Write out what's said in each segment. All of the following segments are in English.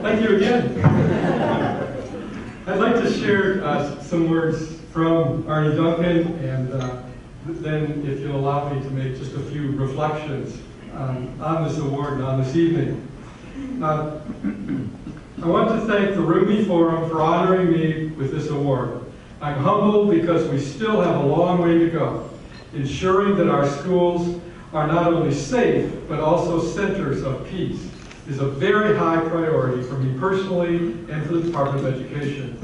Thank you again. I'd like to share some words from Arne Duncan, and then if you'll allow me to make just a few reflections on this award and on this evening. I want to thank the RUMI Forum for honoring me with this award. I'm humbled because we still have a long way to go. Ensuring that our schools are not only safe, but also centers of peace is a very high priority for me personally and for the Department of Education.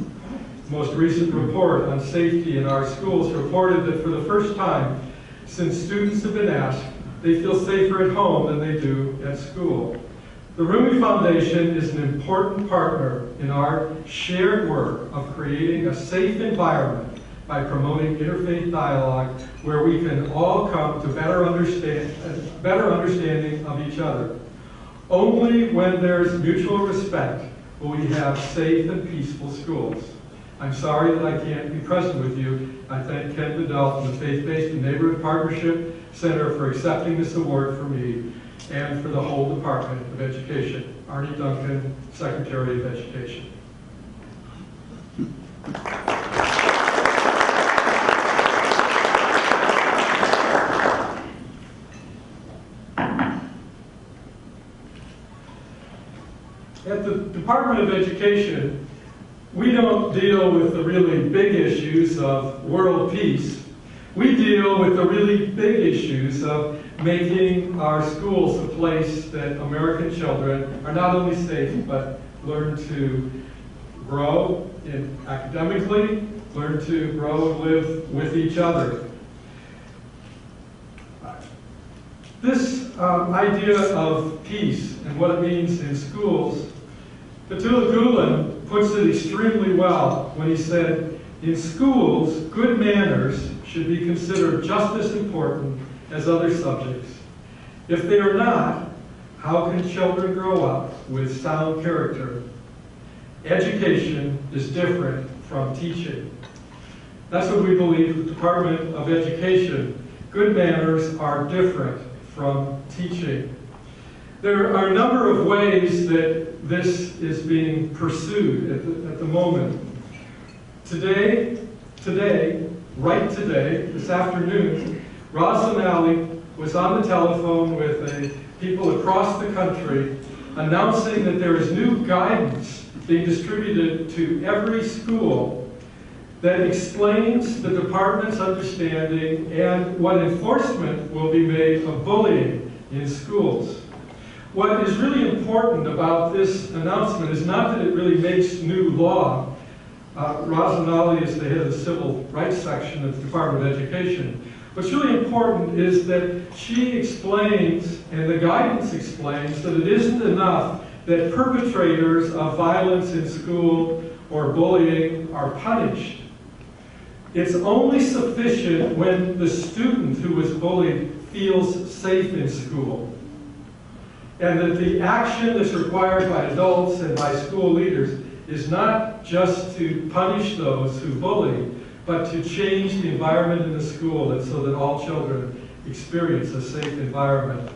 The most recent report on safety in our schools reported that for the first time since students have been asked, they feel safer at home than they do at school. The RUMI Foundation is an important partner in our shared work of creating a safe environment by promoting interfaith dialogue where we can all come to better understanding of each other. Only when there's mutual respect will we have safe and peaceful schools. I'm sorry that I can't be present with you. I thank Ken Bedell from the Faith-Based and Neighborhood Partnership Center for accepting this award for me and for the whole Department of Education. Arne Duncan, Secretary of Education. At the Department of Education, we don't deal with the really big issues of world peace. We deal with the really big issues of making our schools a place that American children are not only safe, but learn to grow academically, learn to grow and live with each other. This idea of peace and what it means in schools, Petula Gulen puts it extremely well when he said, in schools, good manners should be considered just as important as other subjects. If they are not, how can children grow up with sound character? Education is different from teaching. That's what we believe at the Department of Education. Good manners are different from teaching. There are a number of ways that this is being pursued at the moment. Today, this afternoon, Roslyn Alley was on the telephone with people across the country announcing that there is new guidance being distributed to every school that explains the department's understanding and what enforcement will be made of bullying in schools. What is really important about this announcement is not that it really makes new law. Roslyn Alley is the head of the Civil Rights Section of the Department of Education. What's really important is that she explains, and the guidance explains, that it isn't enough that perpetrators of violence in school or bullying are punished. It's only sufficient when the student who was bullied feels safe in school. And that the action that's required by adults and by school leaders is not just to punish those who bully, but to change the environment in the school and so that all children experience a safe environment.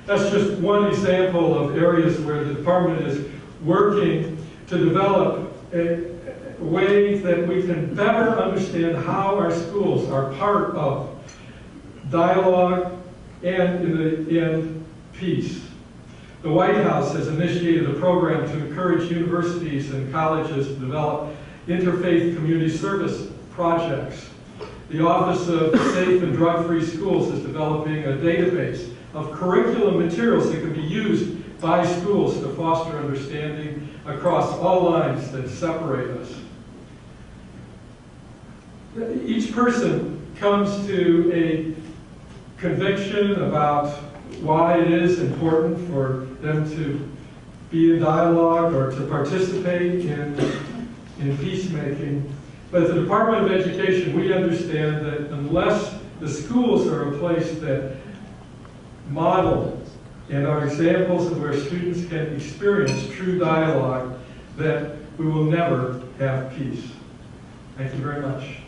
That's just one example of areas where the department is working to develop a way that we can better understand how our schools are part of dialogue and, in the end, peace. The White House has initiated a program to encourage universities and colleges to develop interfaith community service projects. The Office of Safe and Drug-Free Schools is developing a database of curriculum materials that can be used by schools to foster understanding across all lines that separate us. Each person comes to a conviction about why it is important for them to be in dialogue or to participate in peacemaking. But at the Department of Education, we understand that unless the schools are a place that model and are examples of where students can experience true dialogue, that we will never have peace. Thank you very much.